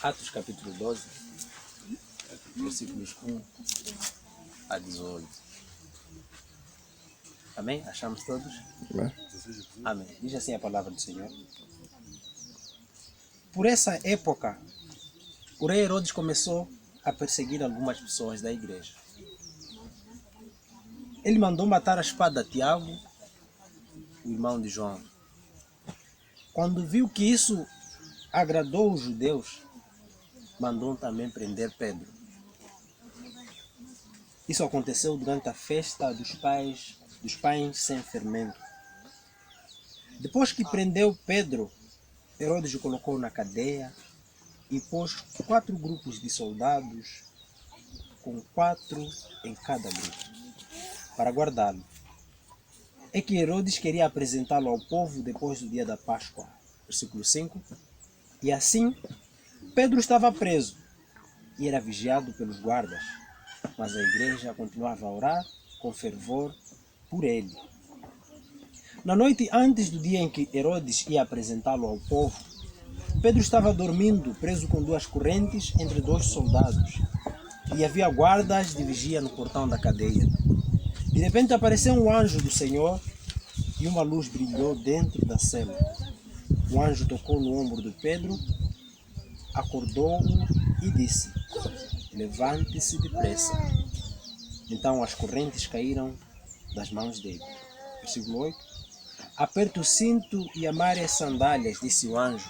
Atos capítulo 12, versículos 1 a 18. Amém? Achamos todos? Amém. Amém. Diz assim a palavra do Senhor. Por essa época, o rei Herodes começou a perseguir algumas pessoas da igreja. Ele mandou matar a espada Tiago, o irmão de João. Quando viu que isso agradou os judeus, mandou também prender Pedro. Isso aconteceu durante a festa dos pães sem fermento. Depois que prendeu Pedro, Herodes o colocou na cadeia e pôs 4 grupos de soldados, com 4 em cada grupo, para guardá-lo. É que Herodes queria apresentá-lo ao povo depois do dia da Páscoa. Versículo 5. E assim, Pedro estava preso e era vigiado pelos guardas, mas a igreja continuava a orar com fervor por ele. Na noite antes do dia em que Herodes ia apresentá-lo ao povo, Pedro estava dormindo, preso com 2 correntes entre 2 soldados, e havia guardas de vigia no portão da cadeia. De repente apareceu um anjo do Senhor e uma luz brilhou dentro da cela. O anjo tocou no ombro de Pedro, acordou-o e disse: levante-se depressa. Então as correntes caíram das mãos dele. Versículo 8. Aperte o cinto e amarre as sandálias, disse o anjo.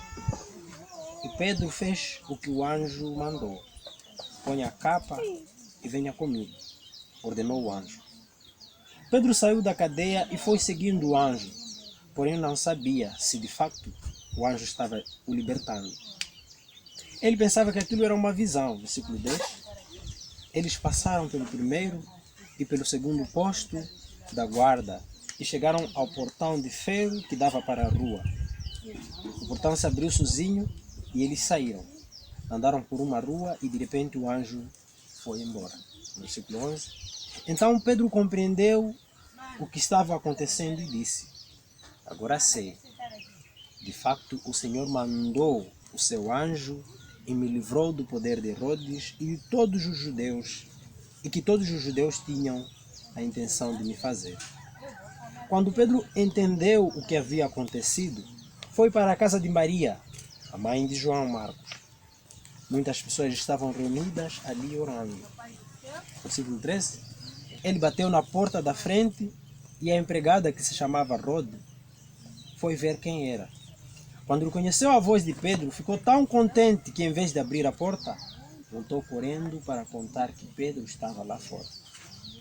E Pedro fez o que o anjo mandou. Ponha a capa e venha comigo, ordenou o anjo. Pedro saiu da cadeia e foi seguindo o anjo, porém não sabia se de facto o anjo estava o libertando. Ele pensava que aquilo era uma visão. Versículo 10. Eles passaram pelo primeiro e pelo segundo posto da guarda e chegaram ao portão de ferro que dava para a rua. O portão se abriu sozinho e eles saíram. Andaram por uma rua e de repente o anjo foi embora. Versículo 11. Então Pedro compreendeu o que estava acontecendo e disse: agora sei. De facto, o Senhor mandou o seu anjo e me livrou do poder de Herodes e de todos os judeus, e que todos os judeus tinham a intenção de me fazer. Quando Pedro entendeu o que havia acontecido, foi para a casa de Maria, a mãe de João Marcos. Muitas pessoas estavam reunidas ali orando. Versículo 13. Ele bateu na porta da frente e a empregada, que se chamava Rode, foi ver quem era. Quando reconheceu a voz de Pedro, ficou tão contente que, em vez de abrir a porta, voltou correndo para contar que Pedro estava lá fora.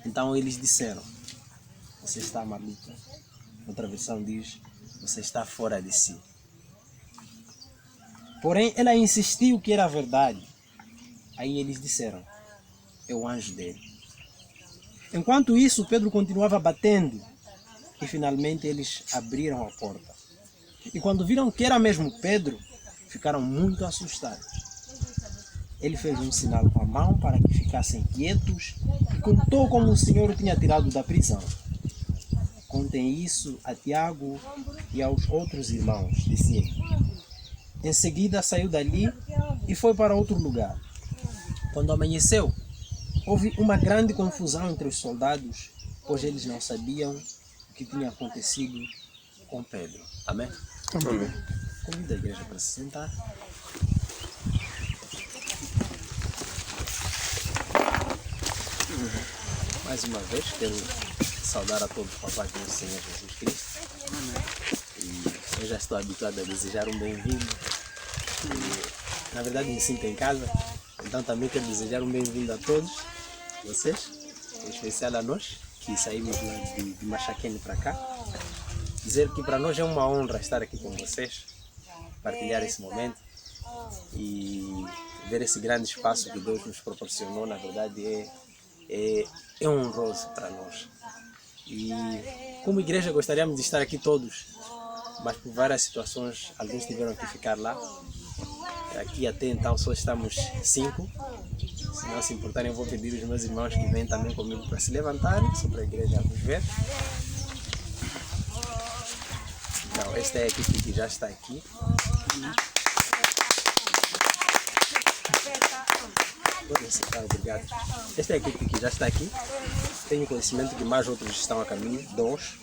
Então eles disseram: você está maluca. Outra versão diz: você está fora de si. Porém, ela insistiu que era verdade. Aí eles disseram: é o anjo dele. Enquanto isso, Pedro continuava batendo e finalmente eles abriram a porta. E quando viram que era mesmo Pedro, ficaram muito assustados. Ele fez um sinal com a mão para que ficassem quietos e contou como o Senhor o tinha tirado da prisão. Contem isso a Tiago e aos outros irmãos, disse ele. Em seguida saiu dali e foi para outro lugar. Quando amanheceu, houve uma grande confusão entre os soldados, pois eles não sabiam o que tinha acontecido com Pedro. Amém? Amém. Convido a igreja para se sentar. Mais uma vez, quero saudar a todos com a paz do nosso Senhor Jesus Cristo. E eu já estou habituado a desejar um bem-vindo. E, na verdade, me sinto em casa. Então também quero desejar um bem-vindo a todos vocês, em especial a nós, que saímos de Machaquene para cá. Dizer que para nós é uma honra estar aqui com vocês, partilhar esse momento e ver esse grande espaço que Deus nos proporcionou. Na verdade é honroso para nós. E como igreja gostaríamos de estar aqui todos, mas por várias situações alguns tiveram que ficar lá. Aqui até então só estamos 5. Se não se importarem, eu vou pedir aos meus irmãos que vêm também comigo para se levantarem, só para a igreja nos ver. Então, esta é a equipe que já está aqui. Tá, obrigado. Esta é a equipe que já está aqui. Tenho conhecimento que mais outros estão a caminho, 2.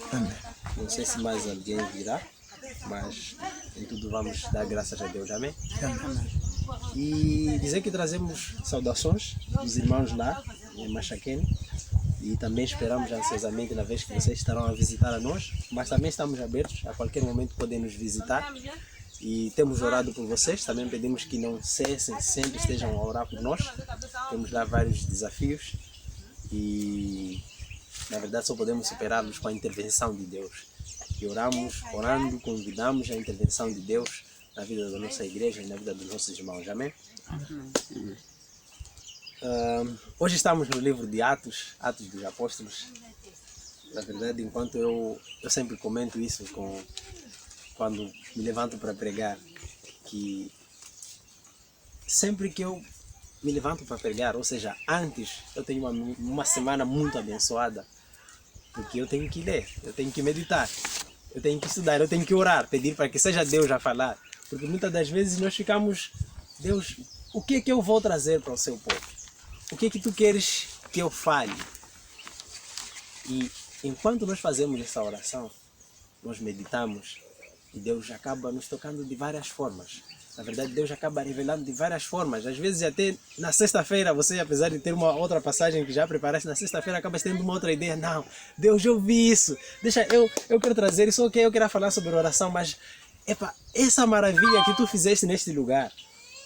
Não sei se mais alguém virá, mas em tudo vamos dar graças a Deus. Amém? E dizer que trazemos saudações dos irmãos lá em Machaquene e também esperamos ansiosamente na vez que vocês estarão a visitar a nós, mas também estamos abertos, a qualquer momento podem nos visitar. E temos orado por vocês, também pedimos que não cessem, sempre estejam a orar por nós. Temos lá vários desafios e na verdade só podemos superá-los com a intervenção de Deus. E orando, convidamos a intervenção de Deus na vida da nossa igreja e na vida dos nossos irmãos. Amém? Hoje estamos no livro de Atos dos Apóstolos. Na verdade, enquanto eu sempre comento isso quando me levanto para pregar, que sempre que eu me levanto para pregar, ou seja, antes eu tenho uma semana muito abençoada, porque eu tenho que ler, eu tenho que meditar, eu tenho que estudar, eu tenho que orar, pedir para que seja Deus a falar, porque muitas das vezes nós ficamos, Deus, o que é que eu vou trazer para o seu povo? O que é que tu queres que eu fale? E enquanto nós fazemos essa oração, nós meditamos, e Deus acaba nos tocando de várias formas. Na verdade, Deus acaba revelando de várias formas. Às vezes, até na sexta-feira, você, apesar de ter uma outra passagem que já preparaste, na sexta-feira acaba tendo uma outra ideia. Não, Deus, eu vi isso. Deixa, eu quero trazer isso, ok, eu quero falar sobre oração, mas epa, essa maravilha que tu fizeste neste lugar,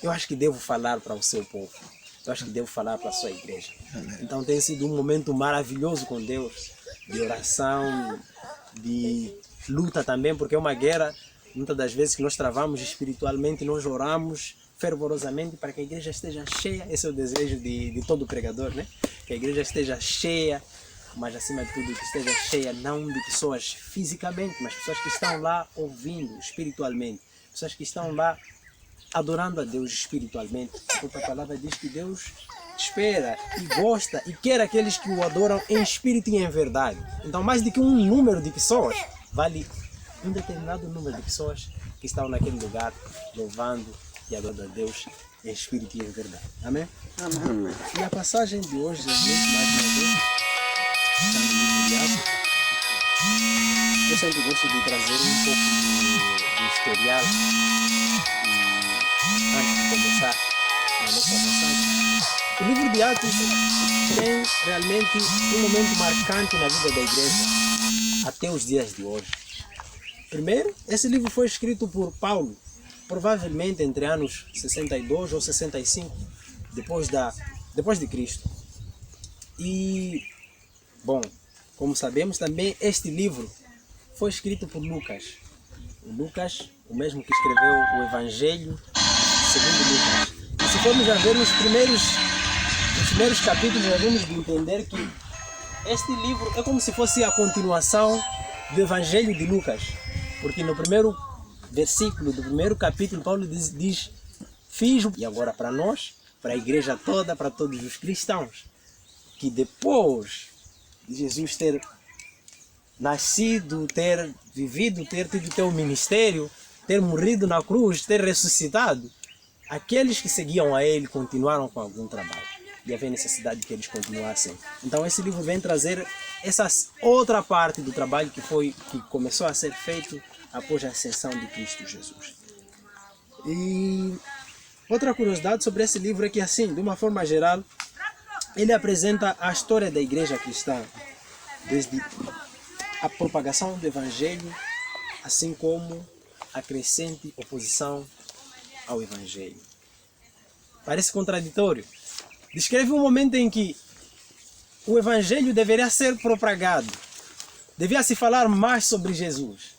eu acho que devo falar para o seu povo. Eu acho que devo falar para a sua igreja. Então, tem sido um momento maravilhoso com Deus, de oração, de luta também, porque é uma guerra. Muitas das vezes que nós travamos espiritualmente, nós oramos fervorosamente para que a igreja esteja cheia. Esse é o desejo de todo pregador, né? Que a igreja esteja cheia, mas acima de tudo que esteja cheia não de pessoas fisicamente, mas pessoas que estão lá ouvindo espiritualmente, pessoas que estão lá adorando a Deus espiritualmente. A própria palavra diz que Deus espera e gosta e quer aqueles que o adoram em espírito e em verdade. Então, mais do que um número de pessoas, vale um determinado número de pessoas que estão naquele lugar louvando e adorando a Deus em espírito e em verdade. Amém? Amém. E a passagem de hoje, gente, mais uma vez, está no livro de Atos. Eu sempre gosto de trazer um pouco de historial e antes de começar a nossa passagem. O livro de Atos tem realmente um momento marcante na vida da igreja até os dias de hoje. Primeiro, esse livro foi escrito por Paulo, provavelmente entre anos 62 ou 65 depois de Cristo. E, bom, como sabemos também, este livro foi escrito por Lucas. O Lucas, o mesmo que escreveu o Evangelho segundo Lucas. E se formos a ver nos primeiros capítulos, nós vamos entender que este livro é como se fosse a continuação do Evangelho de Lucas. Porque no primeiro versículo do primeiro capítulo, Paulo diz fiz, e agora para nós, para a igreja toda, para todos os cristãos, que depois de Jesus ter nascido, ter vivido, ter tido teu ministério, ter morrido na cruz, ter ressuscitado, aqueles que seguiam a ele continuaram com algum trabalho. E havia necessidade de que eles continuassem. Então esse livro vem trazer essa outra parte do trabalho que começou a ser feito após a ascensão de Cristo Jesus. E outra curiosidade sobre esse livro é que, assim, de uma forma geral, ele apresenta a história da igreja cristã, desde a propagação do Evangelho, assim como a crescente oposição ao Evangelho. Parece contraditório. Descreve um momento em que o Evangelho deveria ser propagado, devia se falar mais sobre Jesus,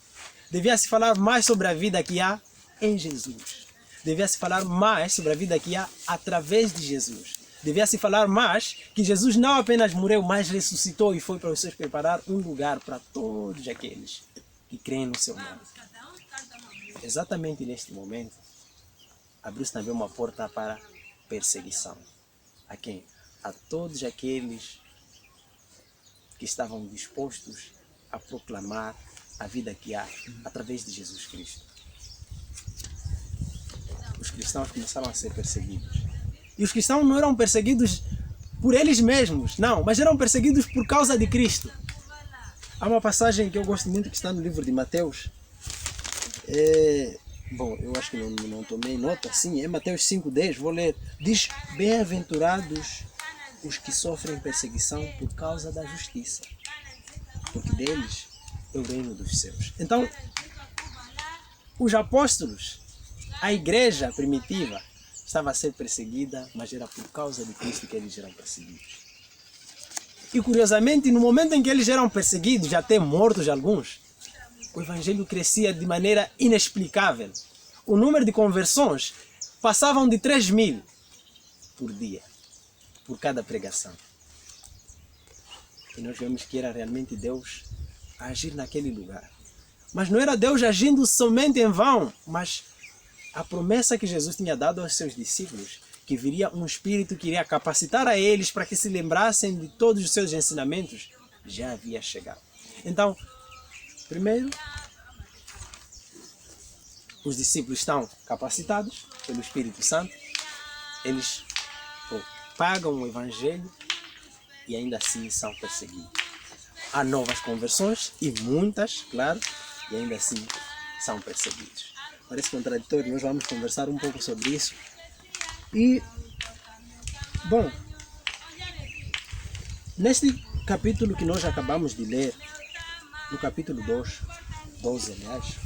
devia se falar mais sobre a vida que há em Jesus, devia se falar mais sobre a vida que há através de Jesus, devia se falar mais que Jesus não apenas morreu, mas ressuscitou e foi para vocês preparar um lugar para todos aqueles que creem no seu nome. Exatamente neste momento, abriu-se também uma porta para perseguição. A quem? A todos aqueles que estavam dispostos a proclamar a vida que há através de Jesus Cristo. Os cristãos começaram a ser perseguidos. E os cristãos não eram perseguidos por eles mesmos, não, mas eram perseguidos por causa de Cristo. Há uma passagem que eu gosto muito que está no livro de Mateus. Bom, eu acho que não tomei nota, sim, é Mateus 5,10, vou ler. Diz, bem-aventurados os que sofrem perseguição por causa da justiça, porque deles é o reino dos céus. Então, os apóstolos, a igreja primitiva, estava a ser perseguida, mas era por causa de Cristo que eles eram perseguidos. E curiosamente, no momento em que eles eram perseguidos, até mortos alguns, o evangelho crescia de maneira inexplicável. O número de conversões passavam de 3.000 por dia, por cada pregação. E nós vemos que era realmente Deus a agir naquele lugar. Mas não era Deus agindo somente em vão, mas a promessa que Jesus tinha dado aos seus discípulos, que viria um Espírito que iria capacitar a eles para que se lembrassem de todos os seus ensinamentos, já havia chegado. Então, primeiro, os discípulos estão capacitados pelo Espírito Santo, eles propagam o Evangelho e ainda assim são perseguidos. Há novas conversões e muitas, claro, e ainda assim são perseguidos. Parece contraditório, nós vamos conversar um pouco sobre isso. E, bom, neste capítulo que nós acabamos de ler, no capítulo 12, aliás,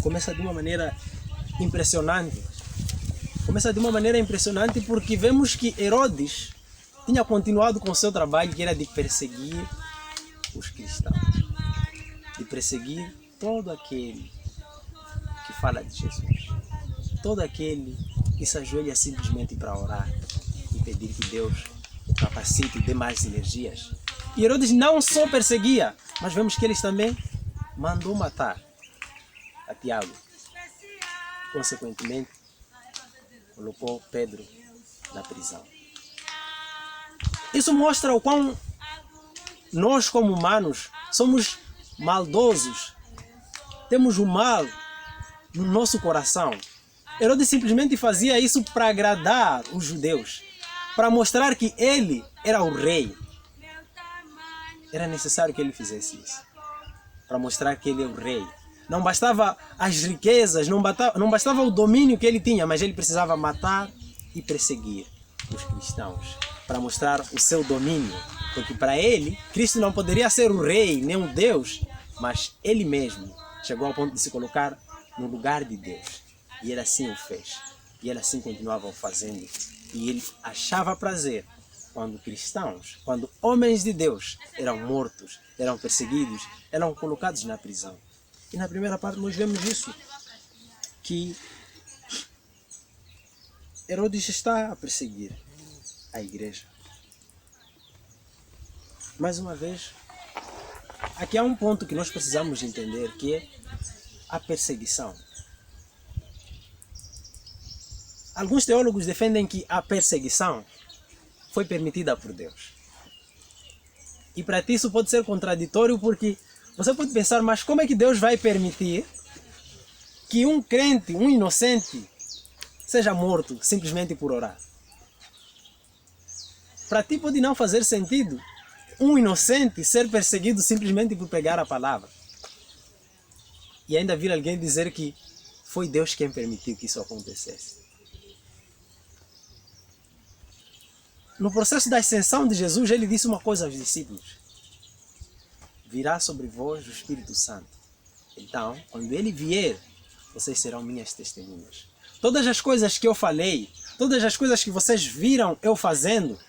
começa de uma maneira impressionante. Começa de uma maneira impressionante porque vemos que Herodes tinha continuado com o seu trabalho, que era de perseguir os cristãos, de perseguir todo aquele que fala de Jesus, todo aquele que se ajoelha simplesmente para orar e pedir que Deus o capacite e dê mais energias. E Herodes não só perseguia, mas vemos que eles também mandou matar a Tiago. Consequentemente, colocou Pedro na prisão. Isso mostra o quão nós, como humanos, somos maldosos. Temos o mal no nosso coração. Herodes simplesmente fazia isso para agradar os judeus, para mostrar que ele era o rei. Era necessário que ele fizesse isso, para mostrar que ele é o rei. Não bastava as riquezas, não bastava o domínio que ele tinha, mas ele precisava matar e perseguir os cristãos, para mostrar o seu domínio. Porque para ele, Cristo não poderia ser o rei, nem o Deus, mas ele mesmo chegou ao ponto de se colocar no lugar de Deus. E ele assim o fez. E ele assim continuava o fazendo. E ele achava prazer quando cristãos, quando homens de Deus eram mortos, eram perseguidos, eram colocados na prisão. E na primeira parte nós vemos isso, que Herodes está a perseguir a igreja. Mais uma vez, aqui há um ponto que nós precisamos entender, que é a perseguição. Alguns teólogos defendem que a perseguição foi permitida por Deus. E para ti isso pode ser contraditório, porque você pode pensar, mas como é que Deus vai permitir que um crente, um inocente, seja morto simplesmente por orar? Para ti pode não fazer sentido um inocente ser perseguido simplesmente por pegar a palavra. E ainda vir alguém dizer que foi Deus quem permitiu que isso acontecesse. No processo da ascensão de Jesus, ele disse uma coisa aos discípulos: virá sobre vós o Espírito Santo. Então, quando ele vier, vocês serão minhas testemunhas. Todas as coisas que eu falei, todas as coisas que vocês viram eu fazendo,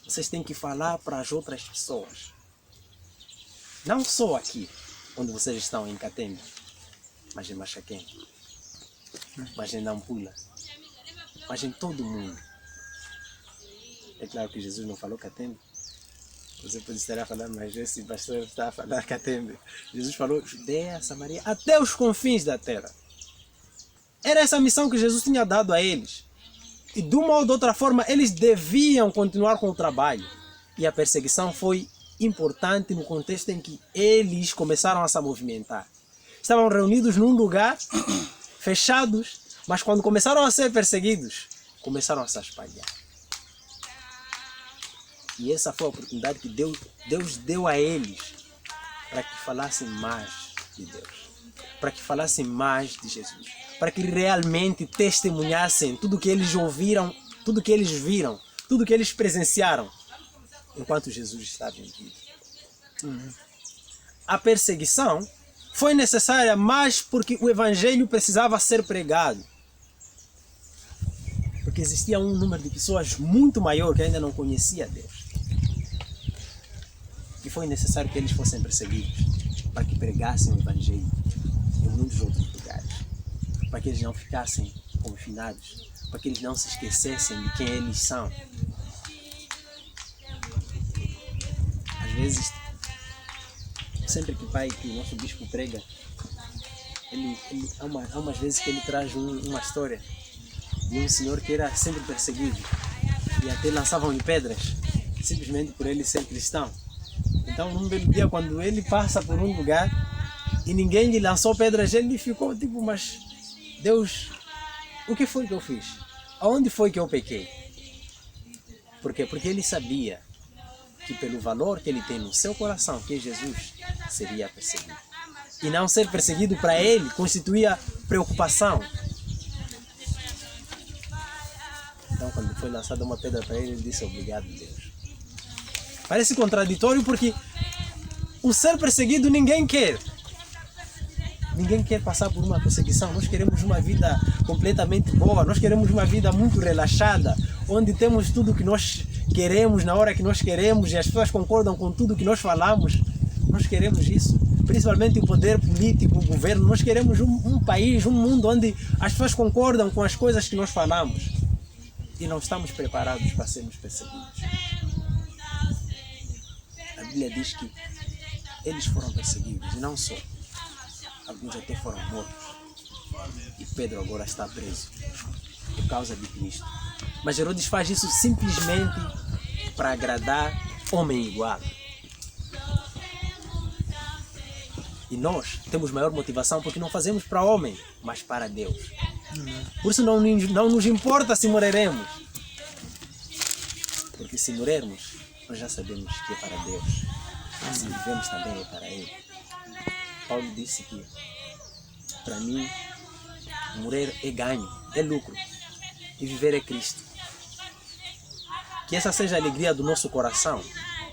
vocês têm que falar para as outras pessoas. Não só aqui, onde vocês estão em Catembe, mas em Machaquém, mas em Nampula, mas em todo o mundo. É claro que Jesus não falou Catembe. Você pode estar a falar, mas esse pastor está a falar Catembe. Jesus falou Judeia, Samaria, até os confins da terra. Era essa a missão que Jesus tinha dado a eles. E de uma ou de outra forma, eles deviam continuar com o trabalho. E a perseguição foi importante no contexto em que eles começaram a se movimentar. Estavam reunidos num lugar, fechados, mas quando começaram a ser perseguidos, começaram a se espalhar. E essa foi a oportunidade que Deus deu a eles para que falassem mais de Deus, para que falassem mais de Jesus, para que realmente testemunhassem tudo que eles ouviram, tudo que eles viram, tudo que eles presenciaram enquanto Jesus estava em vida. A perseguição foi necessária, mas porque o evangelho precisava ser pregado. Porque existia um número de pessoas muito maior que ainda não conhecia Deus. E foi necessário que eles fossem perseguidos para que pregassem o evangelho em muitos outros lugares. Para que eles não ficassem confinados, para que eles não se esquecessem de quem eles são. Às vezes, sempre que o nosso bispo prega, há umas vezes que ele traz uma história de um senhor que era sempre perseguido e até lançavam-lhe pedras simplesmente por ele ser cristão. Então, num belo dia, quando ele passa por um lugar e ninguém lhe lançou pedras, ele ficou tipo, mas Deus, o que foi que eu fiz? Aonde foi que eu pequei? Por quê? Porque ele sabia que pelo valor que ele tem no seu coração, que Jesus seria perseguido. E não ser perseguido para ele constituía preocupação. Então, quando foi lançada uma pedra para ele, ele disse obrigado, Deus. Parece contraditório porque o ser perseguido ninguém quer. Ninguém quer passar por uma perseguição. Nós queremos uma vida completamente boa. Nós queremos uma vida muito relaxada, onde temos tudo o que nós queremos na hora que nós queremos e as pessoas concordam com tudo que nós falamos. Nós queremos isso. Principalmente o poder político, o governo. Nós queremos um país, um mundo onde as pessoas concordam com as coisas que nós falamos. E não estamos preparados para sermos perseguidos. A Bíblia diz que eles foram perseguidos, e não só. Alguns até foram mortos. E Pedro agora está preso por causa de Cristo. Mas Herodes faz isso simplesmente para agradar homem igual. E nós temos maior motivação porque não fazemos para homem, mas para Deus. Por isso não nos importa se morreremos. Porque se morrermos, nós já sabemos que é para Deus. Mas se vivemos também é para Ele. Paulo disse que, para mim, morrer é ganho, é lucro. E viver é Cristo. Que essa seja a alegria do nosso coração.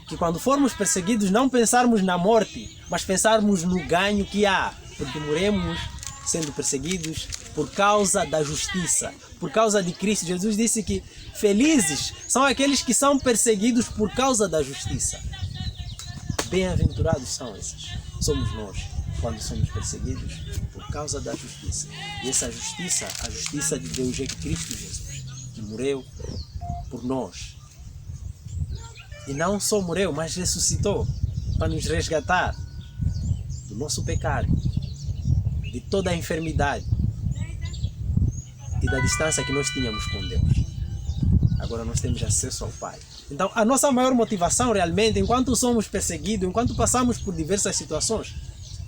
Que quando formos perseguidos, não pensarmos na morte, mas pensarmos no ganho que há. Porque morremos sendo perseguidos por causa da justiça, por causa de Cristo. Jesus disse que felizes são aqueles que são perseguidos por causa da justiça. Bem-aventurados são esses. Somos nós, quando somos perseguidos por causa da justiça. E essa justiça, a justiça de Deus é Cristo Jesus, que morreu por nós. E não só morreu, mas ressuscitou para nos resgatar do nosso pecado, de toda a enfermidade e da distância que nós tínhamos com Deus. Agora nós temos acesso ao Pai. Então a nossa maior motivação realmente, enquanto somos perseguidos, enquanto passamos por diversas situações,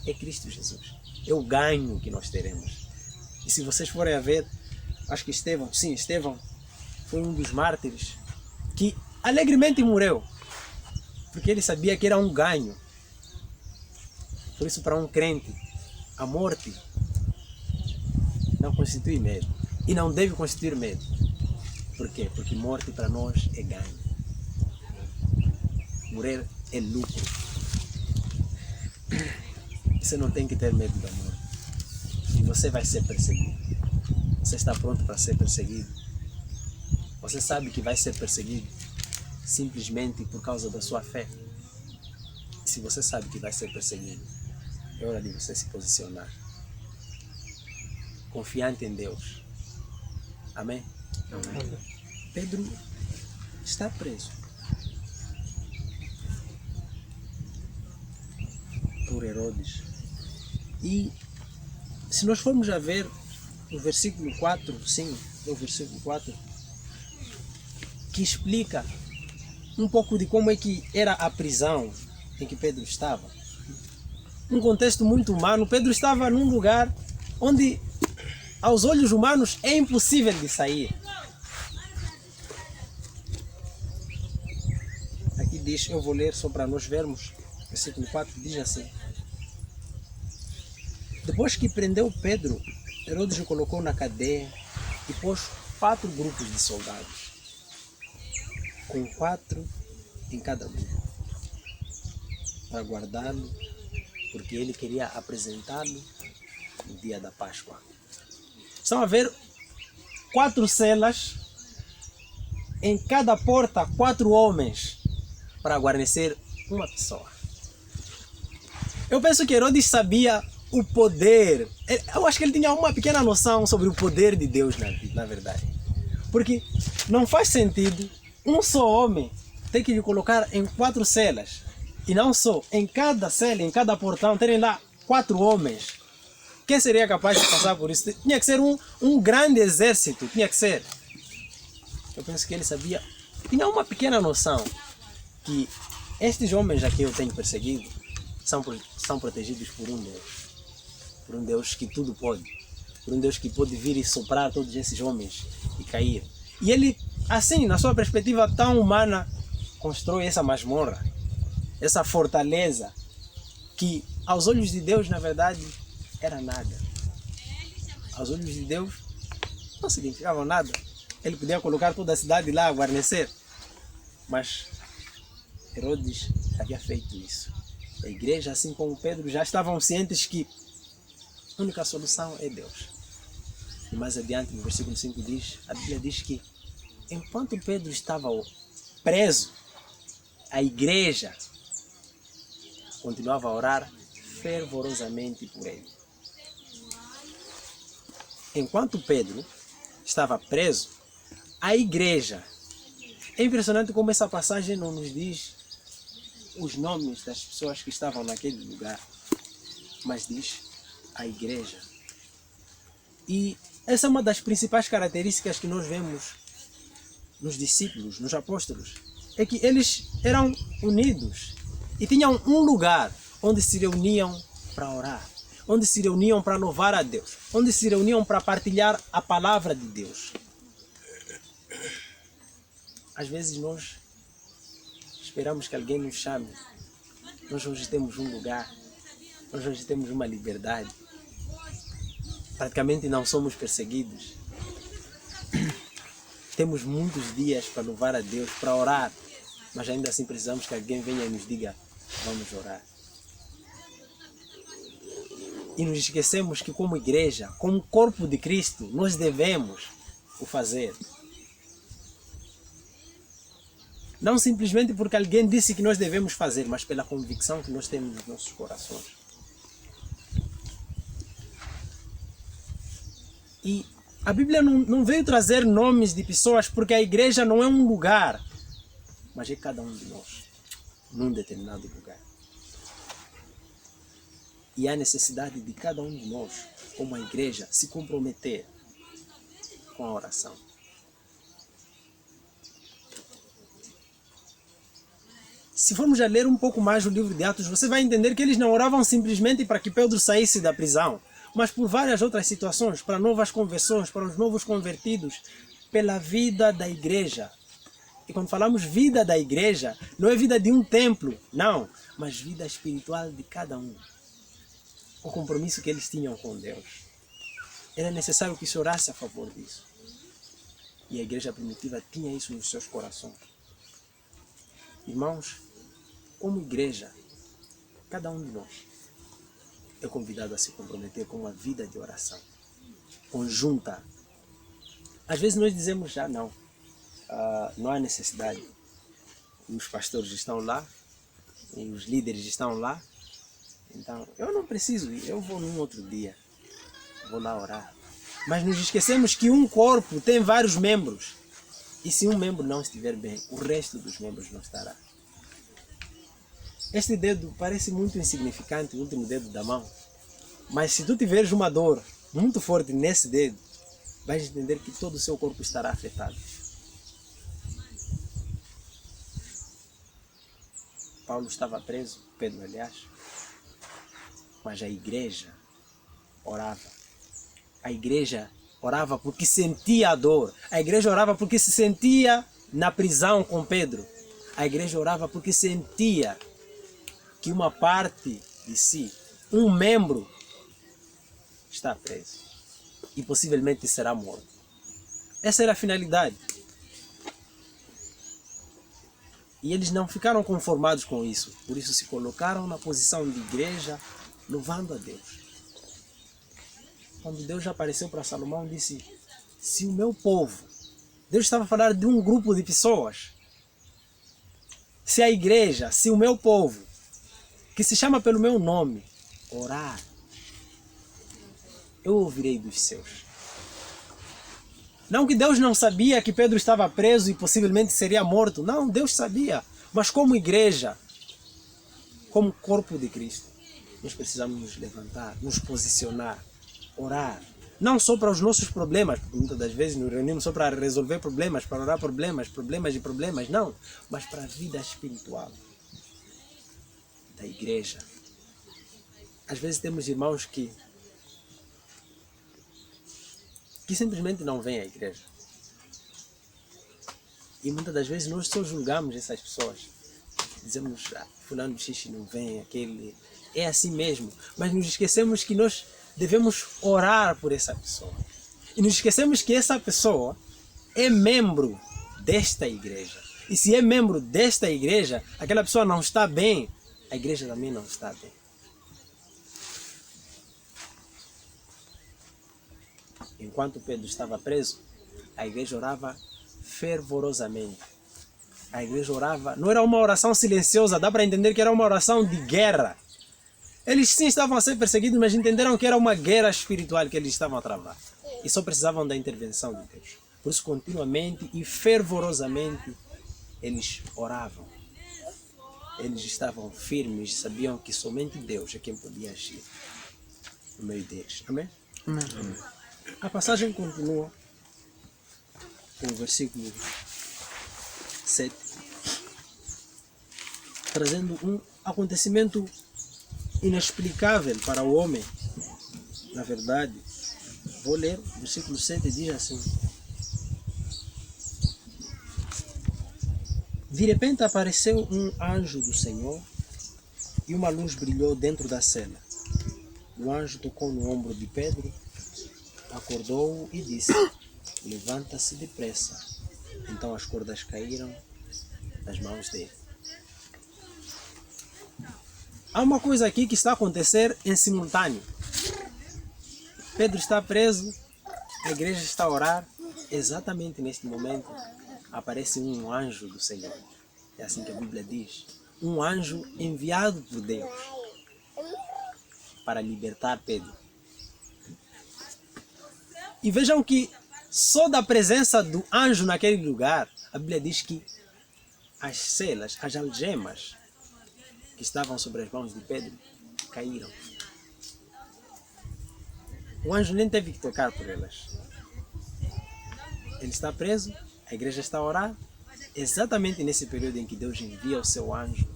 é Cristo Jesus. É o ganho que nós teremos. E se vocês forem a ver, acho que Estevão foi um dos mártires que alegremente morreu, porque ele sabia que era um ganho. Por isso, para um crente, a morte não constitui medo. E não deve constituir medo. Por quê? Porque morte para nós é ganho. Morrer é lucro. Você não tem que ter medo da morte. E você vai ser perseguido. Você está pronto para ser perseguido? Você sabe que vai ser perseguido simplesmente por causa da sua fé. E se você sabe que vai ser perseguido, é hora de você se posicionar. Confiante em Deus. Amém? Amém. Pedro está preso por Herodes. E se nós formos a ver o versículo 4, sim, o versículo 4, que explica um pouco de como é que era a prisão em que Pedro estava. Um contexto muito humano. Pedro estava num lugar onde, aos olhos humanos, é impossível de sair. diz, eu vou ler só para nós vermos, versículo 4 diz assim: depois que prendeu Pedro, Herodes o colocou na cadeia e pôs 4 grupos de soldados, com 4 em cada grupo, para guardá-lo, porque ele queria apresentá-lo no dia da Páscoa. Estão a ver 4 celas, em cada porta 4 homens, para guarnecer uma pessoa. Eu penso que Herodes sabia o poder. Eu acho que ele tinha uma pequena noção sobre o poder de Deus, na verdade. Porque não faz sentido um só homem ter que lhe colocar em 4 celas. E não só, em cada cela, em cada portão, terem lá 4 homens. Quem seria capaz de passar por isso? Tinha que ser um grande exército, tinha que ser. Eu penso que ele sabia, tinha uma pequena noção que estes homens a que eu tenho perseguido são protegidos por um Deus. Por um Deus que tudo pode. Por um Deus que pode vir e soprar todos esses homens e cair. E ele, assim, na sua perspectiva tão humana, constrói essa masmorra, essa fortaleza, que aos olhos de Deus, na verdade, era nada. Aos olhos de Deus, não significava nada. Ele podia colocar toda a cidade lá a guarnecer. Mas Herodes havia feito isso. A igreja, assim como Pedro, já estavam cientes que a única solução é Deus. E mais adiante, no versículo 5 diz, a Bíblia diz que enquanto Pedro estava preso, a igreja continuava a orar fervorosamente por ele. Enquanto Pedro estava preso, a igreja. É impressionante como essa passagem não nos diz os nomes das pessoas que estavam naquele lugar, mas diz a igreja. E essa é uma das principais características que nós vemos nos discípulos, nos apóstolos, é que eles eram unidos e tinham um lugar onde se reuniam para orar, onde se reuniam para louvar a Deus, onde se reuniam para partilhar a palavra de Deus. Às vezes nós esperamos que alguém nos chame. Nós hoje temos um lugar, nós hoje temos uma liberdade. Praticamente não somos perseguidos. Temos muitos dias para louvar a Deus, para orar, mas ainda assim precisamos que alguém venha e nos diga, vamos orar. E nos esquecemos que como igreja, como corpo de Cristo, nós devemos o fazer. Não simplesmente porque alguém disse que nós devemos fazer, mas pela convicção que nós temos nos nossos corações. E a Bíblia não veio trazer nomes de pessoas porque a igreja não é um lugar, mas é cada um de nós, num determinado lugar. E há necessidade de cada um de nós, como a igreja, se comprometer com a oração. Se formos a ler um pouco mais o livro de Atos, você vai entender que eles não oravam simplesmente para que Pedro saísse da prisão, mas por várias outras situações, para novas conversões, para os novos convertidos, pela vida da igreja. E quando falamos vida da igreja, não é vida de um templo, não, mas vida espiritual de cada um. O compromisso que eles tinham com Deus. Era necessário que se orasse a favor disso. E a igreja primitiva tinha isso nos seus corações. Irmãos, como igreja, cada um de nós é convidado a se comprometer com uma vida de oração conjunta. Às vezes nós dizemos já não há necessidade. Os pastores estão lá, e os líderes estão lá, então eu não preciso ir, eu vou num outro dia, vou lá orar. Mas nos esquecemos que um corpo tem vários membros, e se um membro não estiver bem, o resto dos membros não estará. Este dedo parece muito insignificante, o último dedo da mão, mas se tu tiveres uma dor muito forte nesse dedo, vais entender que todo o seu corpo estará afetado. Paulo estava preso, Pedro aliás, mas a igreja orava. A igreja orava porque sentia a dor. A igreja orava porque se sentia na prisão com Pedro. A igreja orava porque sentia que uma parte de si, um membro, está preso e possivelmente será morto. Essa era a finalidade. E eles não ficaram conformados com isso. Por isso se colocaram na posição de igreja, louvando a Deus. Quando Deus apareceu para Salomão, disse: se o meu povo, Deus estava a falar de um grupo de pessoas, se a igreja, se o meu povo, que se chama pelo meu nome, orar, eu ouvirei dos seus. Não que Deus não sabia que Pedro estava preso e possivelmente seria morto. Não, Deus sabia. Mas como igreja, como corpo de Cristo, nós precisamos nos levantar, nos posicionar, orar. Não só para os nossos problemas, porque muitas das vezes nos reunimos só para resolver problemas, para orar problemas e problemas, não. Mas para a vida espiritual da igreja. Às vezes temos irmãos que simplesmente não vêm à igreja. E muitas das vezes nós só julgamos essas pessoas. Dizemos: fulano xixi não vem, aquele... É assim mesmo. Mas nos esquecemos que nós devemos orar por essa pessoa. E nos esquecemos que essa pessoa é membro desta igreja. E se é membro desta igreja, aquela pessoa não está bem, a igreja também não está bem. Enquanto Pedro estava preso, a igreja orava fervorosamente. A igreja orava, não era uma oração silenciosa, dá para entender que era uma oração de guerra. Eles sim estavam a ser perseguidos, mas entenderam que era uma guerra espiritual que eles estavam a travar. E só precisavam da intervenção de Deus. Por isso, continuamente e fervorosamente, eles oravam. Eles estavam firmes, sabiam que somente Deus é quem podia agir no meio deles. Amém? Amém. Amém. A passagem continua com o versículo 7, trazendo um acontecimento inexplicável para o homem. Na verdade, vou ler, o versículo 7 diz assim: de repente apareceu um anjo do Senhor e uma luz brilhou dentro da cela. O anjo tocou no ombro de Pedro, acordou-o e disse: levanta-se depressa. Então as cordas caíram das mãos dele. Há uma coisa aqui que está a acontecer em simultâneo. Pedro está preso, a igreja está a orar. Exatamente neste momento aparece um anjo do Senhor. É assim que a Bíblia diz. Um anjo enviado por Deus para libertar Pedro. E vejam que só da presença do anjo naquele lugar, a Bíblia diz que as celas, as algemas que estavam sobre as mãos de Pedro caíram. O anjo nem teve que tocar por elas. Ele está preso, a igreja está a orar, exatamente nesse período em que Deus envia o seu anjo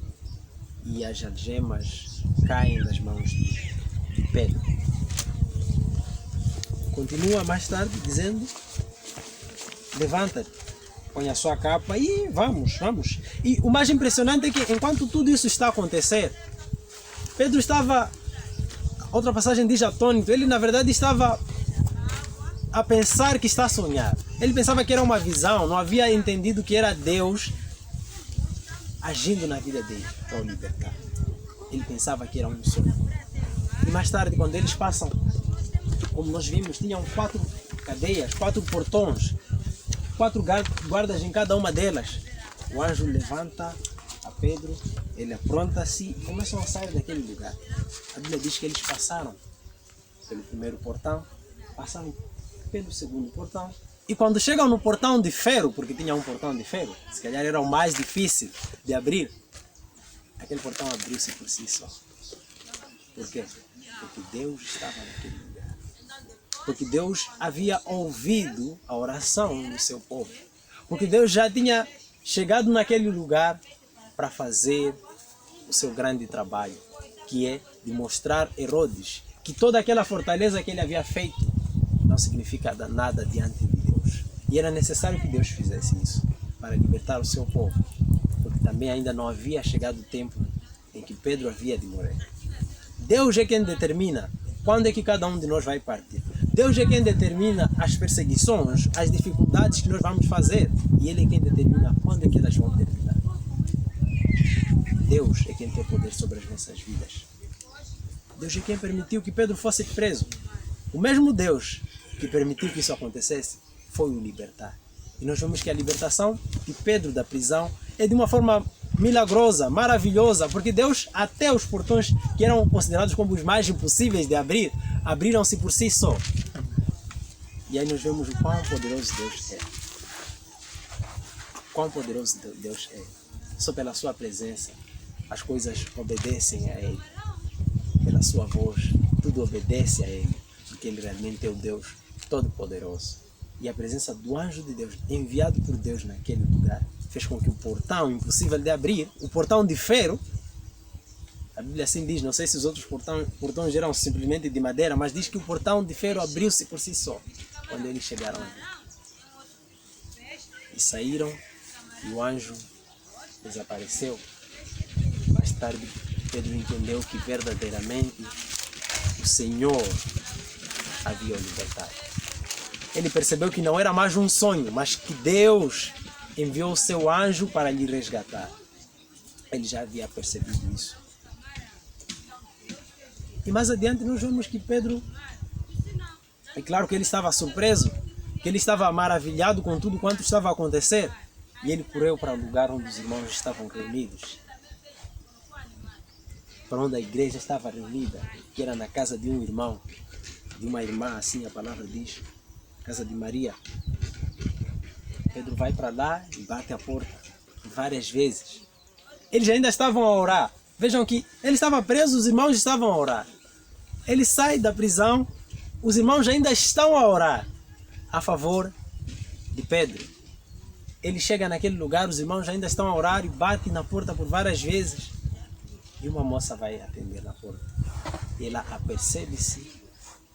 e as algemas caem das mãos de Pedro. Continua mais tarde dizendo: levanta-te, põe a sua capa e vamos. E o mais impressionante é que enquanto tudo isso está a acontecer, Pedro estava, outra passagem diz atônito, ele na verdade estava a pensar que está a sonhar. Ele pensava que era uma visão, não havia entendido que era Deus agindo na vida dele para o libertar. Ele pensava que era um sonho. E mais tarde, quando eles passam, como nós vimos, tinham 4 cadeias, 4 portões, 4 guardas em cada uma delas. O anjo levanta a Pedro, ele apronta-se e começam a sair daquele lugar. A Bíblia diz que eles passaram pelo primeiro portão, passaram pelo segundo portão, e quando chegam no portão de ferro, porque tinha um portão de ferro, se calhar era o mais difícil de abrir, aquele portão abriu-se por si só. Por quê? Porque Deus estava naquele lugar. Porque Deus havia ouvido a oração do seu povo. Porque Deus já tinha chegado naquele lugar para fazer o seu grande trabalho, que é de mostrar a Herodes que toda aquela fortaleza que ele havia feito não significa nada diante de Deus. E era necessário que Deus fizesse isso para libertar o seu povo. Porque também ainda não havia chegado o tempo em que Pedro havia de morrer. Deus é quem determina quando é que cada um de nós vai partir. Deus é quem determina as perseguições, as dificuldades que nós vamos fazer. E Ele é quem determina quando é que elas vão terminar. Deus é quem tem poder sobre as nossas vidas. Deus é quem permitiu que Pedro fosse preso. O mesmo Deus que permitiu que isso acontecesse foi o libertar. E nós vemos que a libertação de Pedro da prisão é de uma forma milagrosa, maravilhosa, porque Deus, até os portões que eram considerados como os mais impossíveis de abrir, abriram-se por si só. E aí nós vemos o quão poderoso Deus é. Quão poderoso Deus é. Só pela sua presença, as coisas obedecem a Ele. Pela sua voz, tudo obedece a Ele, porque Ele realmente é o Deus Todo-Poderoso. E a presença do anjo de Deus, enviado por Deus naquele lugar, fez com que o portão impossível de abrir, o portão de ferro, a Bíblia assim diz, não sei se os outros portões eram simplesmente de madeira, mas diz que o portão de ferro abriu-se por si só, quando eles chegaram ali. E saíram, e o anjo desapareceu. Mais tarde, Pedro entendeu que verdadeiramente o Senhor havia o libertado. Ele percebeu que não era mais um sonho, mas que Deus enviou o seu anjo para lhe resgatar. Ele já havia percebido isso. E mais adiante nós vemos que Pedro, é claro que ele estava surpreso, que ele estava maravilhado com tudo quanto estava a acontecer, e ele correu para o lugar onde os irmãos estavam reunidos, para onde a igreja estava reunida, que era na casa de um irmão, de uma irmã, assim a palavra diz, casa de Maria. Pedro vai para lá e bate a porta várias vezes. Eles ainda estavam a orar. Vejam que ele estava preso, os irmãos estavam a orar. Ele sai da prisão, os irmãos ainda estão a orar a favor de Pedro. Ele chega naquele lugar, os irmãos ainda estão a orar e bate na porta por várias vezes. E uma moça vai atender na porta. E ela apercebe-se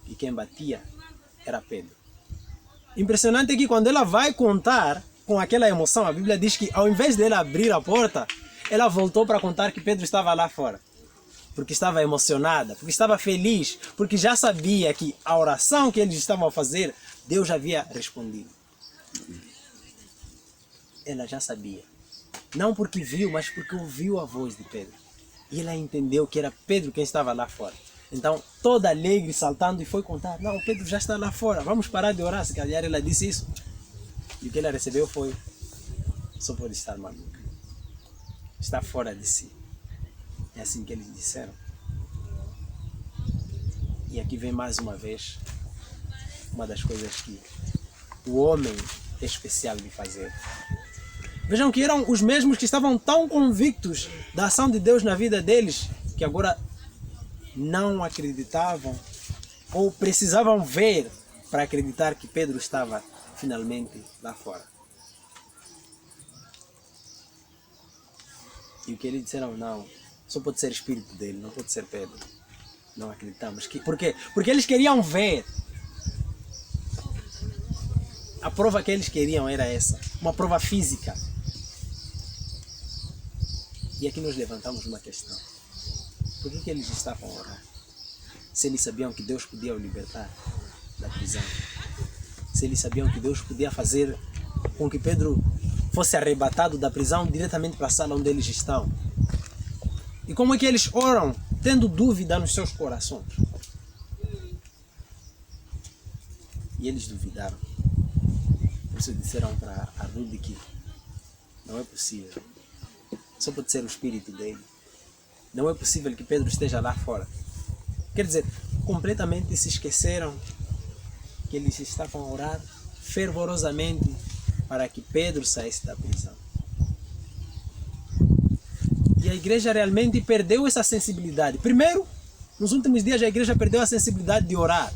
que quem batia era Pedro. Impressionante é que quando ela vai contar com aquela emoção, a Bíblia diz que ao invés dela abrir a porta, ela voltou para contar que Pedro estava lá fora. Porque estava emocionada, porque estava feliz, porque já sabia que a oração que eles estavam a fazer, Deus havia respondido. Ela já sabia. Não porque viu, mas porque ouviu a voz de Pedro. E ela entendeu que era Pedro quem estava lá fora. Então, toda alegre, saltando, e foi contar, não, o Pedro já está lá fora, vamos parar de orar. Se calhar ela disse isso. E o que ela recebeu foi, só pode estar maluca. Está fora de si. É assim que eles disseram. E aqui vem mais uma vez, uma das coisas que o homem é especial de fazer. Vejam que eram os mesmos que estavam tão convictos da ação de Deus na vida deles, que agora não acreditavam ou precisavam ver para acreditar que Pedro estava finalmente lá fora. E o que eles disseram, não, só pode ser espírito dele, não pode ser Pedro. Não acreditamos. Por quê? Porque eles queriam ver. A prova que eles queriam era essa, uma prova física. E aqui nós levantamos uma questão. Por que eles estavam a orar? Se eles sabiam que Deus podia o libertar da prisão. Se eles sabiam que Deus podia fazer com que Pedro fosse arrebatado da prisão diretamente para a sala onde eles estão. E como é que eles oram tendo dúvida nos seus corações? E eles duvidaram. Por isso disseram para a Rude que não é possível. Só pode ser o espírito dele. Não é possível que Pedro esteja lá fora. Quer dizer, completamente se esqueceram que eles estavam a orar fervorosamente para que Pedro saísse da prisão. E a igreja realmente perdeu essa sensibilidade. Primeiro, nos últimos dias a igreja perdeu a sensibilidade de orar.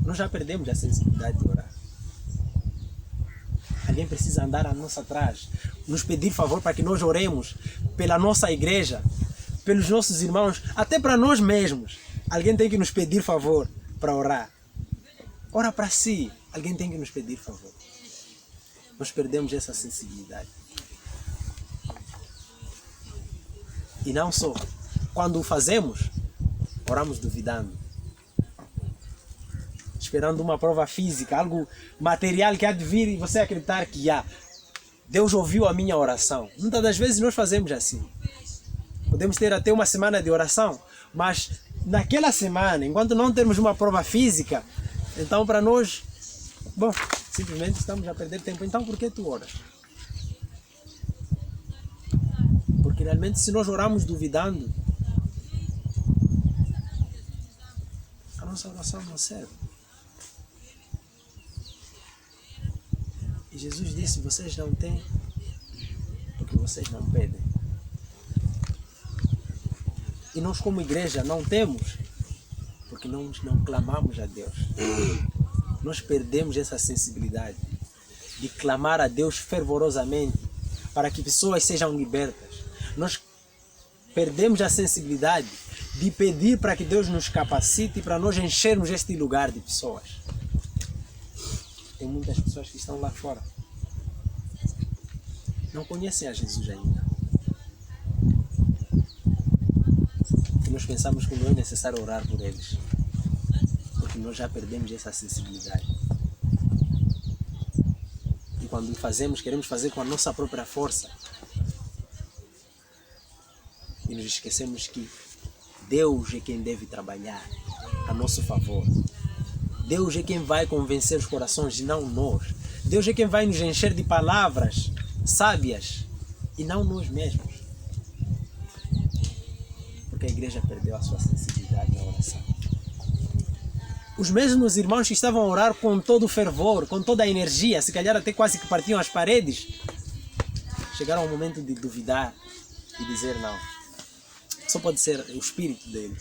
Nós já perdemos a sensibilidade de orar. Alguém precisa andar a nossa atrás, nos pedir favor para que nós oremos pela nossa igreja, pelos nossos irmãos, até para nós mesmos. Alguém tem que nos pedir favor para orar. Ora para si, alguém tem que nos pedir favor. Nós perdemos essa sensibilidade. E não só. Quando o fazemos, oramos duvidando. Esperando uma prova física, algo material que há de vir e você acreditar que Deus ouviu a minha oração. Muitas das vezes nós fazemos assim. Podemos ter até uma semana de oração, mas naquela semana, enquanto não temos uma prova física, então para nós, simplesmente estamos a perder tempo. Então por que tu oras? Porque realmente se nós oramos duvidando, a nossa oração não serve. E Jesus disse, vocês não têm porque vocês não pedem. E nós como igreja não temos porque nós não clamamos a Deus. Nós perdemos essa sensibilidade de clamar a Deus fervorosamente para que pessoas sejam libertas. Nós perdemos a sensibilidade de pedir para que Deus nos capacite para nós enchermos este lugar de pessoas. Tem muitas pessoas que estão lá fora. Não conhecem a Jesus ainda. E nós pensamos que não é necessário orar por eles. Porque nós já perdemos essa sensibilidade. E quando o fazemos, queremos fazer com a nossa própria força. E nos esquecemos que Deus é quem deve trabalhar a nosso favor. Deus é quem vai convencer os corações e não nós. Deus é quem vai nos encher de palavras sábias e não nós mesmos. Porque a igreja perdeu a sua sensibilidade na oração. Os mesmos irmãos que estavam a orar com todo o fervor, com toda a energia, se calhar até quase que partiam as paredes, chegaram ao momento de duvidar e dizer não. Só pode ser o espírito dele.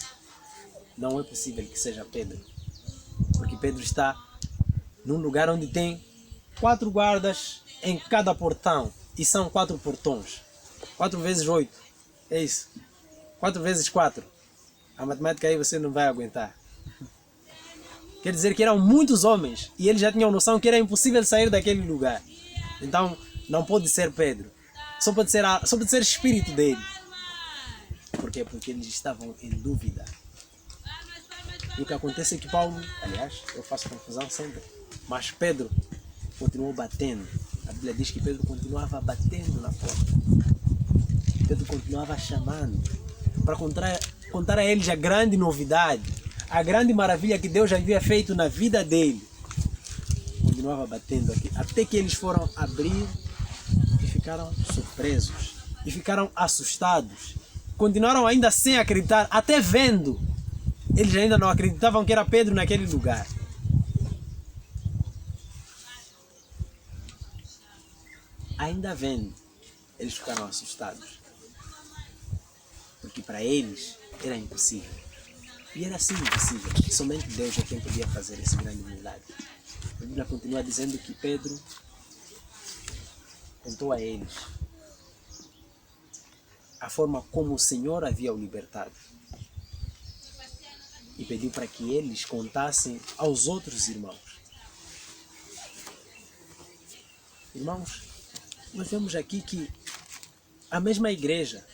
Não é possível que seja Pedro. Porque Pedro está num lugar onde tem 4 guardas em cada portão. E são 4 portões. 4 vezes 8. É isso. 4 vezes 4. A matemática aí você não vai aguentar. Quer dizer que eram muitos homens. E eles já tinham noção que era impossível sair daquele lugar. Então não pode ser Pedro. Só pode ser espírito dele. Por quê? Porque eles estavam em dúvida. E o que acontece é que Paulo, aliás, eu faço confusão sempre, mas Pedro continuou batendo. A Bíblia diz que Pedro continuava batendo na porta. Pedro continuava chamando para contar a eles a grande novidade, a grande maravilha que Deus havia feito na vida dele. Continuava batendo aqui, até que eles foram abrir e ficaram surpresos. E ficaram assustados. Continuaram ainda sem acreditar, até vendo. Eles ainda não acreditavam que era Pedro naquele lugar. Ainda vendo, eles ficaram assustados. Porque para eles era impossível. E era assim impossível. Somente Deus é quem podia fazer esse grande milagre. A Bíblia continua dizendo que Pedro contou a eles a forma como o Senhor havia o libertado. E pediu para que eles contassem aos outros irmãos. Irmãos, nós vemos aqui que a mesma igreja,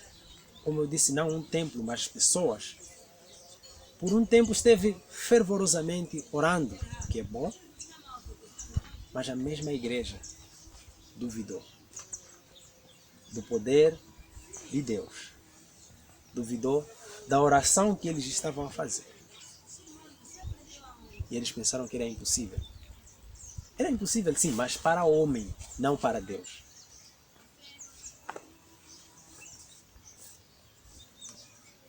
como eu disse, não um templo, mas pessoas, por um tempo esteve fervorosamente orando, que é bom, mas a mesma igreja duvidou do poder de Deus, duvidou da oração que eles estavam a fazer. E eles pensaram que era impossível. Era impossível sim, mas para o homem, não para Deus.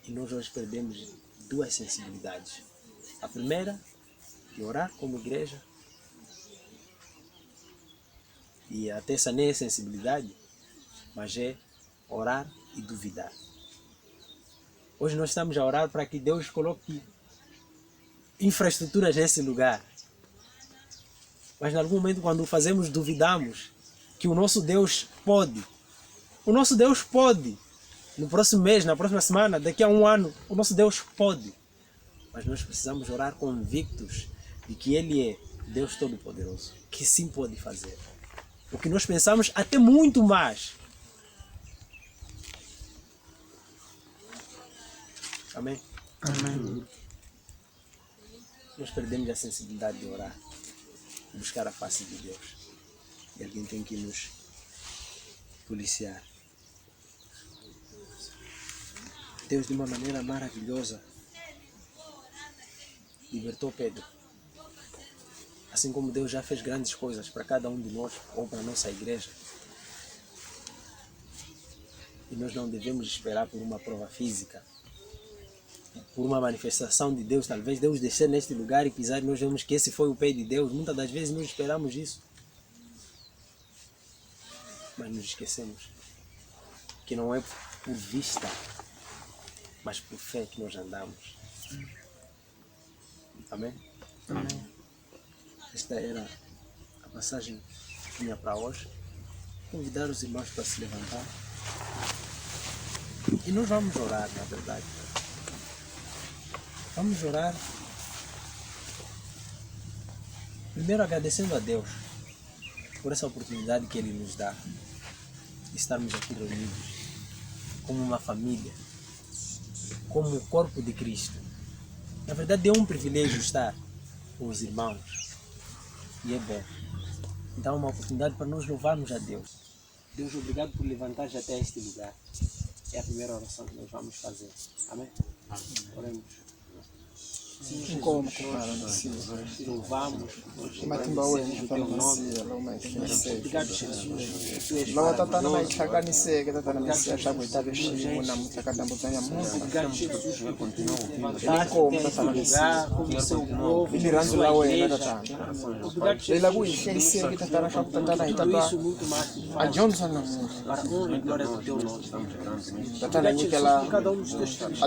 E nós hoje perdemos 2 sensibilidades. A primeira, de orar como igreja. E até essa nem é sensibilidade, mas é orar e duvidar. Hoje nós estamos a orar para que Deus coloque infraestruturas nesse lugar. Mas em algum momento, quando o fazemos, duvidamos que o nosso Deus pode. O nosso Deus pode. No próximo mês, na próxima semana, daqui a um ano, o nosso Deus pode. Mas nós precisamos orar convictos de que Ele é Deus Todo-Poderoso, que sim pode fazer. O que nós pensamos até muito mais. Amém? Amém. Nós perdemos a sensibilidade de orar, de buscar a face de Deus. E alguém tem que nos policiar. Deus, de uma maneira maravilhosa, libertou Pedro. Assim como Deus já fez grandes coisas para cada um de nós ou para a nossa igreja. E nós não devemos esperar por uma prova física, por uma manifestação de Deus. Talvez Deus descer neste lugar e pisar e nós vemos que esse foi o pé de Deus. Muitas das vezes nós esperamos isso. Mas nos esquecemos que não é por vista, mas por fé que nós andamos. Amém? Amém. Esta era a passagem que tinha para hoje. Convidar os irmãos para se levantar. E nós vamos orar, na verdade. Vamos orar. Primeiro agradecendo a Deus por essa oportunidade que Ele nos dá de estarmos aqui reunidos como uma família, como o corpo de Cristo. Na verdade é um privilégio estar com os irmãos e é bom. Então é uma oportunidade para nós louvarmos a Deus. Deus, obrigado por levantar-nos até este lugar. É a primeira oração que nós vamos fazer. Amém? Oremos. Senhor Jesus, nós te louvamos, nós agradecemos o teu nome. Obrigado, Jesus. Tu és maravilhoso. Obrigado, Jesus, por tu nos levantaste até este lugar, como o seu povo, como a sua igreja. Obrigado, Jesus, por tudo isso muito mais que faz. Para a honra e glória do teu nome. Obrigado, Jesus, por cada um dos teus filhos.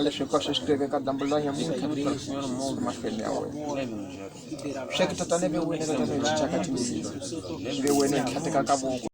Shake tatane be wene tatane chaka timi. Be wene katika kabu.